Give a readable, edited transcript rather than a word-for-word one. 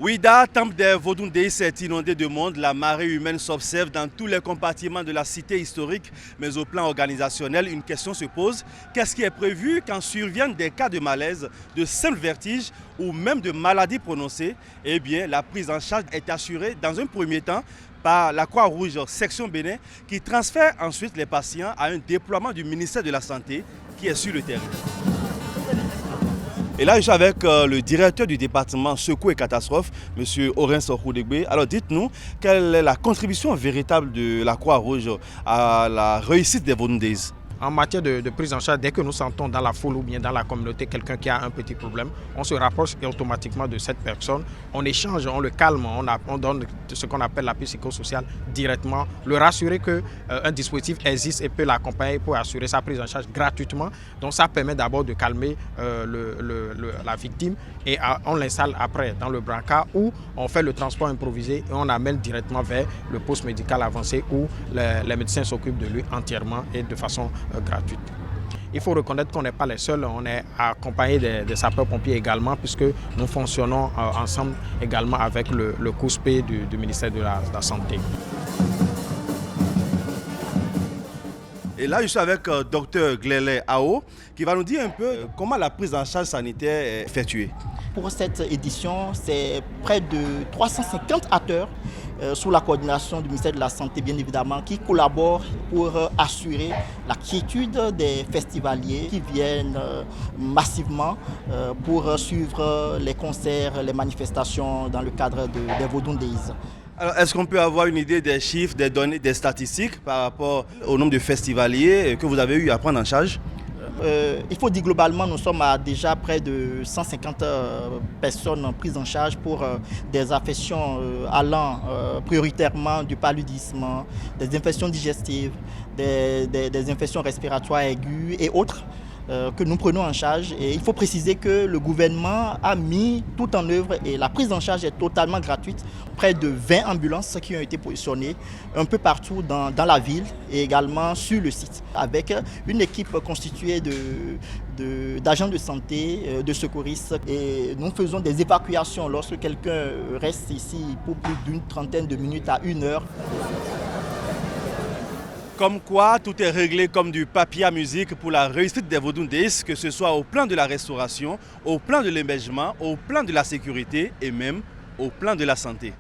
Ouida, temple des Vodou-Ndeis, s'est inondé de monde. La marée humaine s'observe dans tous les compartiments de la cité historique. Mais au plan organisationnel, une question se pose. Qu'est-ce qui est prévu quand surviennent des cas de malaise, de simples vertiges ou même de maladies prononcées? Eh bien, la prise en charge est assurée dans un premier temps par la Croix-Rouge section Bénin qui transfère ensuite les patients à un déploiement du ministère de la Santé qui est sur le terrain. Et là, je suis avec le directeur du département Secours et Catastrophes, M. Orens Okoudegbe. Alors dites-nous, quelle est la contribution véritable de la Croix-Rouge à la réussite des Vodou-Ndeis? En matière de prise en charge, dès que nous sentons dans la foule ou bien dans la communauté quelqu'un qui a un petit problème, on se rapproche automatiquement de cette personne, on échange, on le calme, on donne ce qu'on appelle l'appui psychosocial directement, le rassurer qu'un dispositif existe et peut l'accompagner pour assurer sa prise en charge gratuitement. Donc ça permet d'abord de calmer la victime et on l'installe après dans le brancard où on fait le transport improvisé et on amène directement vers le poste médical avancé où les médecins s'occupent de lui entièrement et de façon gratuite. Il faut reconnaître qu'on n'est pas les seuls, on est accompagné des sapeurs-pompiers également puisque nous fonctionnons ensemble également avec le COUSP du ministère de la Santé. Et là, je suis avec Dr Glele Ao qui va nous dire un peu comment la prise en charge sanitaire est effectuée. Pour cette édition, c'est près de 350 acteurs sous la coordination du ministère de la Santé, bien évidemment, qui collaborent pour assurer la quiétude des festivaliers qui viennent massivement pour suivre les concerts, les manifestations dans le cadre des Vodou-Ndeis. Alors, est-ce qu'on peut avoir une idée des chiffres, des données, des statistiques par rapport au nombre de festivaliers que vous avez eu à prendre en charge? Il faut dire globalement, nous sommes à déjà près de 150 personnes prises en charge pour des affections allant prioritairement du paludisme, des infections digestives, des infections respiratoires aiguës et autres que nous prenons en charge. Et il faut préciser que le gouvernement a mis tout en œuvre et la prise en charge est totalement gratuite. Près de 20 ambulances qui ont été positionnées un peu partout dans la ville et également sur le site, avec une équipe constituée d'agents de santé, de secouristes. Et nous faisons des évacuations lorsque quelqu'un reste ici pour plus d'une trentaine de minutes à 1 heure. Comme quoi, tout est réglé comme du papier à musique pour la réussite des Vodou-Ndeis, que ce soit au plan de la restauration, au plan de l'hébergement, au plan de la sécurité et même au plan de la santé.